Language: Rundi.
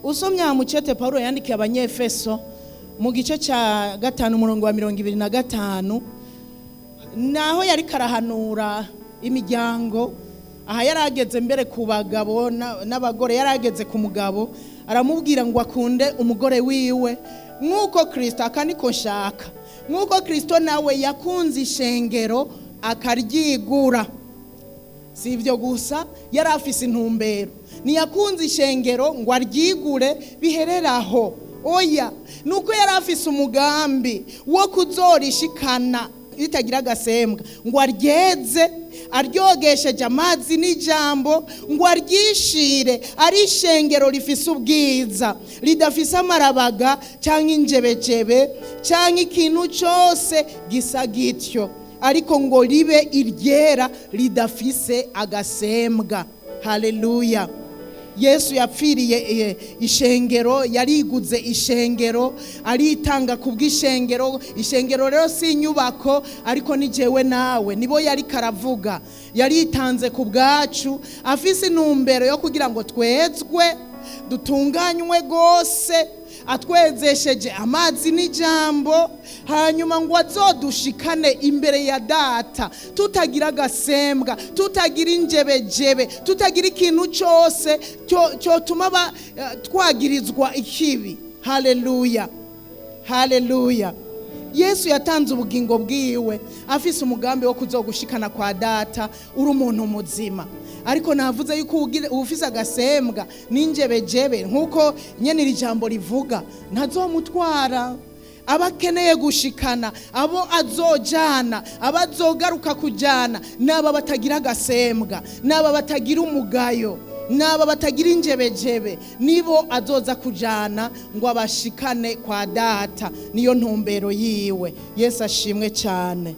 usomye mucete Paulo yandikiye abanyefeso mu gice cya 5:25 naho yari karahanura imiryango, aha yarageze mbere ku bagabo n'abagore, yarageze ku mugabo aramubwira ngo akunde umugore wiwe nk'uko Kristo akaniko nshaka, nk'uko Kristo nawe yakunze ishengero akaryigura. Si ibyo gusa, yari afise intumbero, ntiyakunze ishengero ngo aryigure bihereraho, oya, nuko yari afise umugambi wo kuzorishikana ritagira agasembwa, ngo aryeze aryogesheje amazi n'ijambo, ngo aryishire ari ishengero rifise ubwiza, ridafise amarabaga cyangwa injebejebe cyangwa ikintu cyose gisa gityo, ariko ngo ribe iryera ridafise agasembwa. Haleluya. Yesu yapfiriye ishengero, yariguze ishengero, aritanga kubw'ishengero. Ishengero rero si inyubako, ariko ni jewe nawe, nibo yari karavuga. Yaritanze ku bwacu, afise intumbero yo kugira ngo twezwe, dutunganywe gose, atwezesheje amazi n'ijambo, hanyuma ngo azodushikane imbere ya Data tutagira agasembwa, tutagira injebejebe, tutagira ikintu cyose cyotuma twagirizwa ikibi. Haleluya, haleluya. Yesu yatanze ubugingo bwiwe afise umugambi wo kuzogushikana kwa Data uri umuntu muzima, ariko navuze yuko ufise agasembwa n'injebejebe nkuko nyene iri jambo rivuga, ntazomutwara. Abakeneye gushikana, abo azojana, abazogaruka kujana, naba batagira agasembwa, naba batagira umugayo, naba batagira injebejebe, nibo azoza kujana ngo abashikane kwa Data. Niyo ntumbero yiwe. Yesu ashimwe cyane.